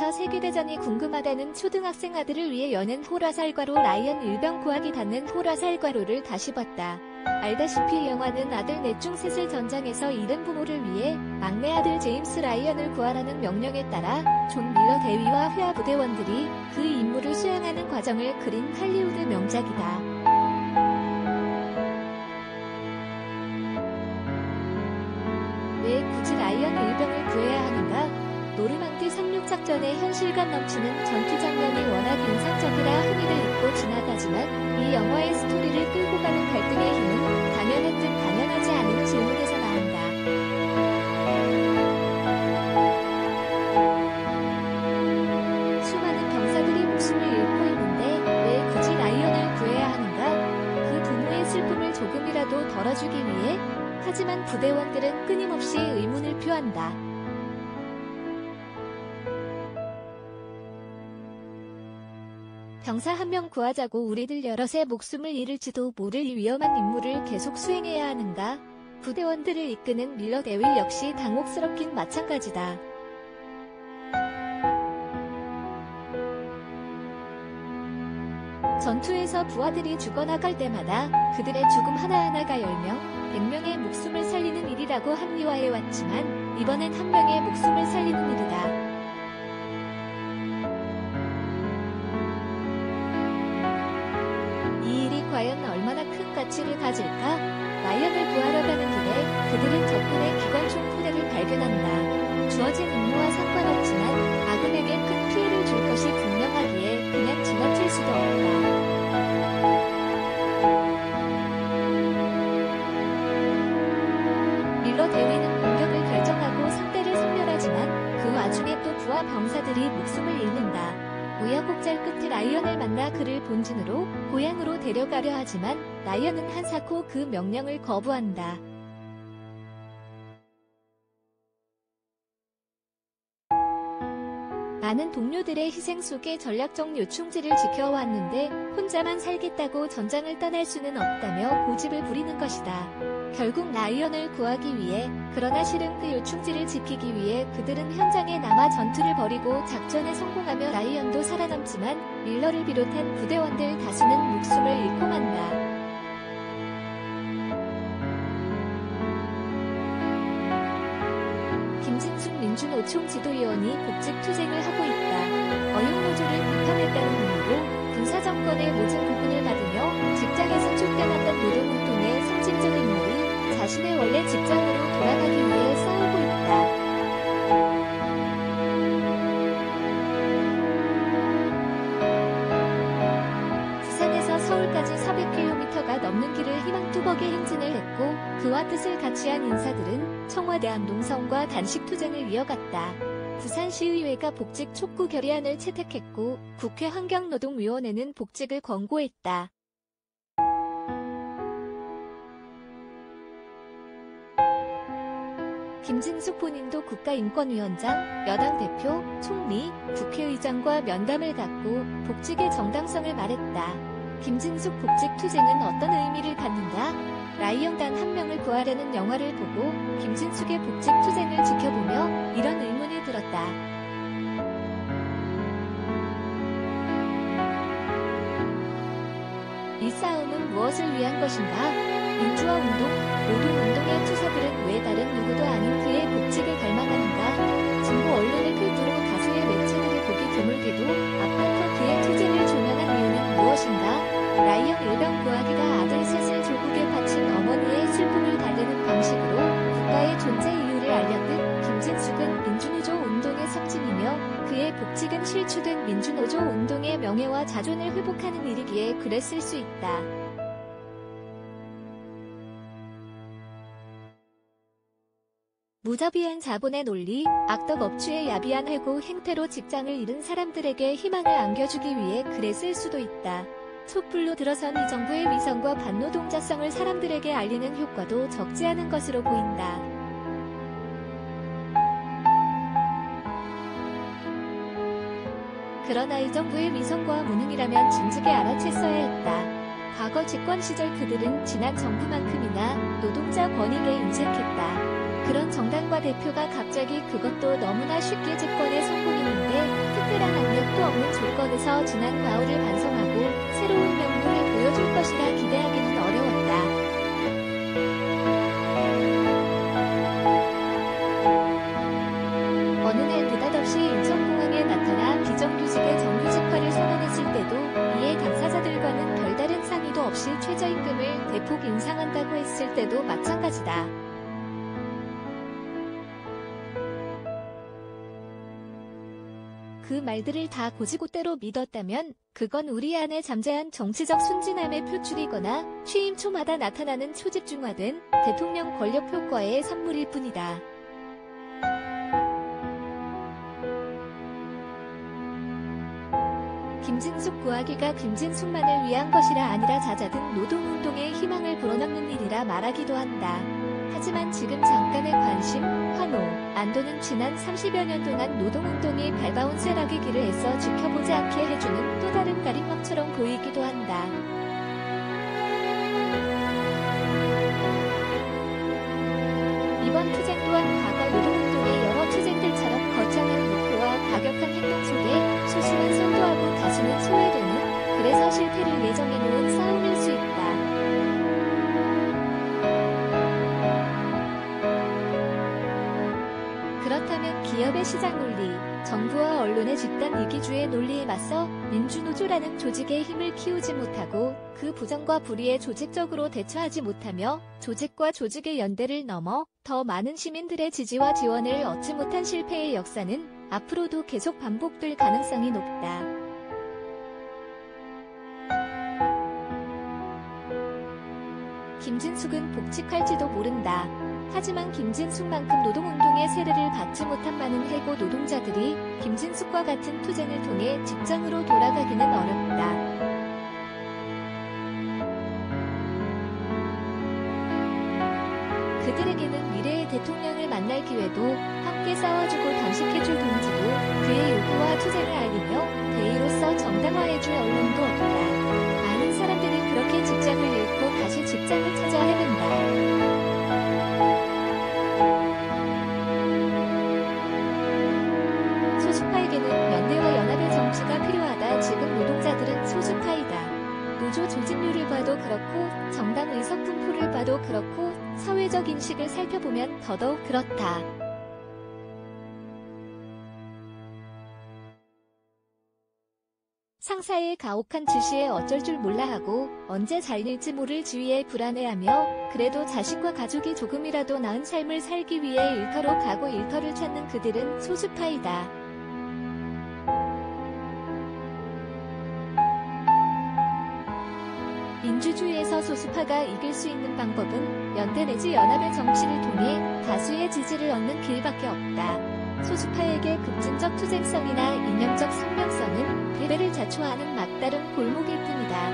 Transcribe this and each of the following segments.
제2차 세계대전이 궁금하다는 초등학생 아들을 위해 여는 호라살과로 라이언 일병 구하기 닿는 호라살과로를 다시 봤다. 알다시피 영화는 아들 넷 중 셋을 전장에서 잃은 부모를 위해 막내 아들 제임스 라이언을 구하라는 명령에 따라 존 밀러 대위와 회화 부대원들이 그 임무를 수행하는 과정을 그린 할리우드 명작이다. 왜 굳이 라이언 일병을 구해야 하는가? 노르망디 상륙작전의 현실감 넘치는 전투 장면이 워낙 인상적이라 흥미를 잊고 지나가지만 이 영화의 스토리를 끌고 가는 갈등의 힘은 당연한 듯 당연하지 않은 질문에서 나온다. 수많은 병사들이 목숨을 잃고 있는데 왜 굳이 라이언을 구해야 하는가? 그 부모의 슬픔을 조금이라도 덜어주기 위해. 하지만 부대원들은 끊임없이 의문을 표한다. 병사 한 명 구하자고 우리들 여럿의 목숨을 잃을지도 모를 위험한 임무를 계속 수행해야 하는가? 부대원들을 이끄는 밀러 대위 역시 당혹스럽긴 마찬가지다. 전투에서 부하들이 죽어나갈 때마다 그들의 죽음 하나하나가 10명, 100명의 목숨을 살리는 일이라고 합리화해왔지만 이번엔 한 명의 목숨을 살리는 일이다. 이 일이 과연 얼마나 큰 가치를 가질까? 라이언을 구하러 가는 길에 그들은 적군의 기관총 포대를 발견한다. 주어진 임무와 상관없지만 아군에게 큰 피해를 줄 것이 분명하기에 그냥 지나칠 수도 없다. 밀러 대위는 공격을 결정하고 상대를 섬멸하지만 그 와중에 또 부하 병사들이 목숨을 잃는다. 우여곡절 끝에 라이언을 만나 그를 본진으로 고향으로 데려가려 하지만 라이언은 한사코 그 명령을 거부한다. 많은 동료들의 희생 속에 전략적 요충지를 지켜왔는데 혼자만 살겠다고 전장을 떠날 수는 없다며 고집을 부리는 것이다. 결국 라이언을 구하기 위해, 그러나 실은 그 요충지를 지키기 위해 그들은 현장에 남아 전투를 벌이고 작전에 성공하며 라이언도 살아남지만 밀러를 비롯한 부대원들 다수는 목숨을 잃고 만다. 김진숙 민주노총 지도위원이 복직 투쟁을 하고 있다. 어용노조를 비판했다는 이유로 군사정권의 모진 고군을 받으며 직장에서 쫓겨났던 노동운동의 상징적 인물이 자신의 원래 직장으로 돌아가기 위해 싸우고 있다. 부산에서 서울까지 400km가 넘는 길을 희망뚜벅에 행진을 했고 그와 뜻을 같이 한 인사들은 청와대 앞 농성과 단식투쟁을 이어갔다. 부산시의회가 복직 촉구 결의안을 채택했고 국회 환경노동위원회는 복직을 권고했다. 김진숙 본인도 국가인권위원장, 여당 대표, 총리, 국회의장과 면담을 갖고 복직의 정당성을 말했다. 김진숙 복직 투쟁은 어떤 의미를 갖는가? 라이언 단 한 명을 구하려는 영화를 보고 김진숙의 복직 투쟁을 지켜보며 이런 의문이 들었다. 이 싸움은 무엇을 위한 것인가? 민주화 운동, 노동운동의 투사들은 왜 다른 누구도 아닌 그의 복직을 갈망하는가? 진보 언론을 필두로 다수의 매체들이 보기 드물게도 앞부터 그의 투쟁을 조명한 이유는 무엇인가? 라이언 일병 구하기가 아들 셋을 조국에 바친 어머니의 슬픔을 달래는 방식으로 국가의 존재 이유를 알렸듯 김진숙은 민주노조 운동의 섭진이며 그의 복직은 실추된 민주노조 운동의 명예와 자존을 회복하는 일이기에 그랬을 수 있다. 무자비한 자본의 논리, 악덕 업주의 야비한 회고 행태로 직장을 잃은 사람들에게 희망을 안겨주기 위해 그랬을 수도 있다. 촛불로 들어선 이 정부의 위선과 반노동자성을 사람들에게 알리는 효과도 적지 않은 것으로 보인다. 그러나 이 정부의 위선과 무능이라면 진즉에 알아챘어야 했다. 과거 집권 시절 그들은 지난 정부만큼이나 노동자 권익에 인색했다. 그런 정당과 대표가 갑자기 그것도 너무나 쉽게 집권에 성공했는데 정권에서 지난 과오를 반성하고 새로운 면모를 보여줄 것이라 기대하기는 어려웠다. 어느 날 느닷없이 인천공항에 나타나 비정규직의 정규직화를 선언했을 때도 이에 당사자들과는 별다른 상의도 없이 최저임금을 대폭 인상한다고 했을 때도 마찬가지다. 그 말들을 다 곧이곧대로 믿었다면 그건 우리 안에 잠재한 정치적 순진함의 표출이거나 취임 초마다 나타나는 초집중화된 대통령 권력 효과의 산물일 뿐이다. 김진숙 구하기가 김진숙만을 위한 것이라 아니라 잦아든 노동운동의 희망을 불어넣는 일이라 말하기도 한다. 하지만 지금 잠깐의 관심, 환호, 안도는 지난 30여 년 동안 노동운동이 밟아온 쇠락의 길을 애써 지켜보지 않게 해주는 또 다른 가림막처럼 보이기도 한다. 이번 투쟁 또한 과거 노동운동의 여러 투쟁들처럼 거창한 목표와 과격한 행동 속에 소수는 선도하고 다수는 소외되는, 그래서 실패를 예정해놓은 싸움일 수 있다. 그렇다면 기업의 시장 논리, 정부와 언론의 집단 이기주의 논리에 맞서 민주노조라는 조직의 힘을 키우지 못하고 그 부정과 불의에 조직적으로 대처하지 못하며 조직과 조직의 연대를 넘어 더 많은 시민들의 지지와 지원을 얻지 못한 실패의 역사는 앞으로도 계속 반복될 가능성이 높다. 김진숙은 복직할지도 모른다. 하지만 김진숙만큼 노동운동의 세례를 받지 못한 많은 해고 노동자들이 김진숙과 같은 투쟁을 통해 직장으로 돌아가기는 어렵다. 그들에게는 미래의 대통령을 만날 기회도, 함께 싸워주고 단식해줄 동지도, 그의 요구와 투쟁을 알리며 대의로서 정당화해줄 언론도 없다. 많은 사람들이 그렇게 직장을 잃고 다시 직장을 찾아 헤맨다. 소수파에게는 연대와 연합의 정치가 필요하다. 지금 노동자들은 소수파이다. 노조 조직률을 봐도 그렇고 정당 의석 분포를 봐도 그렇고 사회적 인식을 살펴보면 더더욱 그렇다. 상사의 가혹한 지시에 어쩔 줄 몰라 하고 언제 잘릴지 모를 지위에 불안해하며 그래도 자식과 가족이 조금이라도 나은 삶을 살기 위해 일터로 가고 일터를 찾는 그들은 소수파이다. 민주주의에서 소수파가 이길 수 있는 방법은 연대 내지 연합의 정치를 통해 다수의 지지를 얻는 길밖에 없다. 소수파에게 급진적 투쟁성이나 이념적 상명성은 패배를 자초하는 막다른 골목일 뿐이다.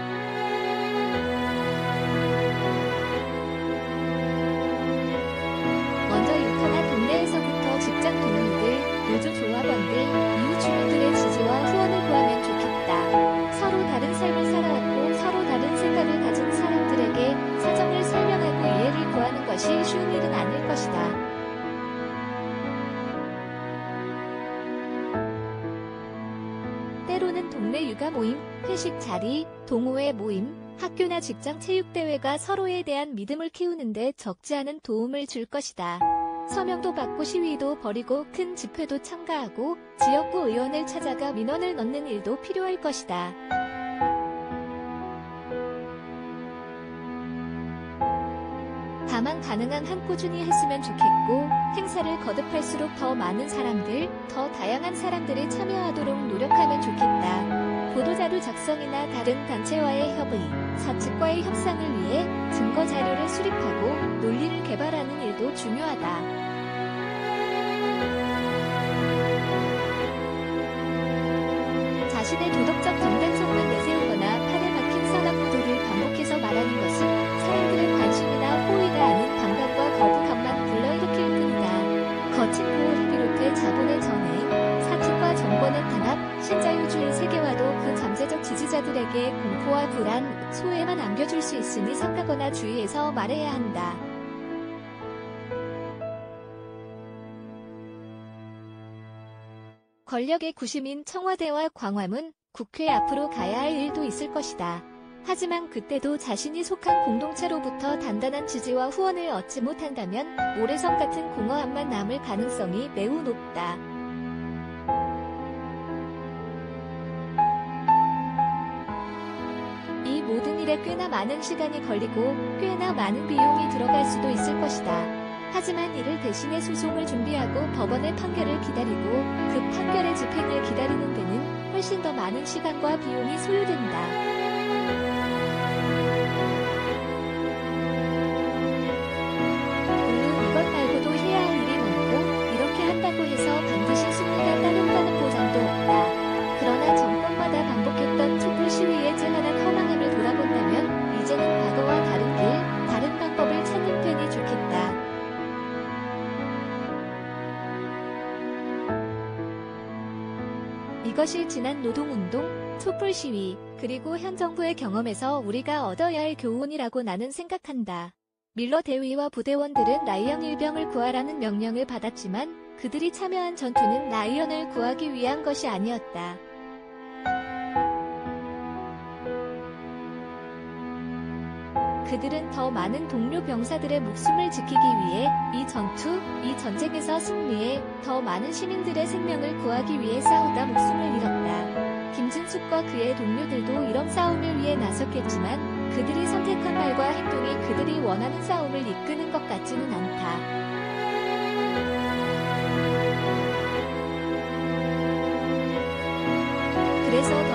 먼저 일터나 동네에서부터 직장 동료들, 노조 조합원들, 이웃 주민들의 지지와 후원을 구하면 좋겠다. 서로 다른 삶을 살아왔고 서로 다른 생각을 가진 사람들에게 사정을 설명하고 이해를 구하는 것이 쉬운 일은 아닐 것이다. 때로는 동네 육아 모임, 회식 자리, 동호회 모임, 학교나 직장 체육대회가 서로에 대한 믿음을 키우는데 적지 않은 도움을 줄 것이다. 서명도 받고 시위도 벌이고 큰 집회도 참가하고 지역구 의원을 찾아가 민원을 넣는 일도 필요할 것이다. 다만 가능한 한 꾸준히 했으면 좋겠고 행사를 거듭할수록 더 많은 사람들, 더 다양한 사람들이 참여하도록 노력하면 좋겠다. 보도자료 작성이나 다른 단체와의 협의, 사측과의 협상을 위해 증거 자료를 수립하고 논리를 개발하는 일도 중요하다. 자신의 도덕적 정당성만 내세우거나 판에 박힌 산악구도를 반복해서 말하는 것은 사람들의 관심이나 호의가 아닌 반감과 거부감만 불러일으킬 뿐이다. 거친 보호를 비롯해 자본의 전해, 사측과 정권의 탄압, 신자유주의 세계화도 그 잠재적 지지자들에게 공포와 불안, 소외만 안겨줄 수 있으니 삼가거나 주의해서 말해야 한다. 권력의 구심인 청와대와 광화문, 국회 앞으로 가야 할 일도 있을 것이다. 하지만 그때도 자신이 속한 공동체로부터 단단한 지지와 후원을 얻지 못한다면 모래성 같은 공허함만 남을 가능성이 매우 높다. 이 모든 일에 꽤나 많은 시간이 걸리고 꽤나 많은 비용이 들어갈 수도 있을 것이다. 하지만 이를 대신해 소송을 준비하고 법원의 판결을 기다리고 그 판결의 집행을 기다리는 데는 훨씬 더 많은 시간과 비용이 소요된다. 물론 이것 말고도 해야 할 일이 많고 이렇게 한다고 해서 반드시 승리가 따른다는 보장도 없다. 그러나 정권마다 반복했던 촛불 시위의 쨍한한 허망함을 돌아본다면 이제는 과거와 다른 길, 다른 방법을 찾는 편이 좋겠다. 이것이 지난 노동운동, 촛불 시위, 그리고 현 정부의 경험에서 우리가 얻어야 할 교훈이라고 나는 생각한다. 밀러 대위와 부대원들은 라이언 일병을 구하라는 명령을 받았지만 그들이 참여한 전투는 라이언을 구하기 위한 것이 아니었다. 그들은 더 많은 동료 병사들의 목숨을 지키기 위해 이 전투, 이 전쟁에서 승리해 더 많은 시민들의 생명을 구하기 위해 싸우다 목숨을 잃었다. 김진숙과 그의 동료들도 이런 싸움을 위해 나섰겠지만 그들이 선택한 말과 행동이 그들이 원하는 싸움을 이끄는 것 같지는 않다. 그래서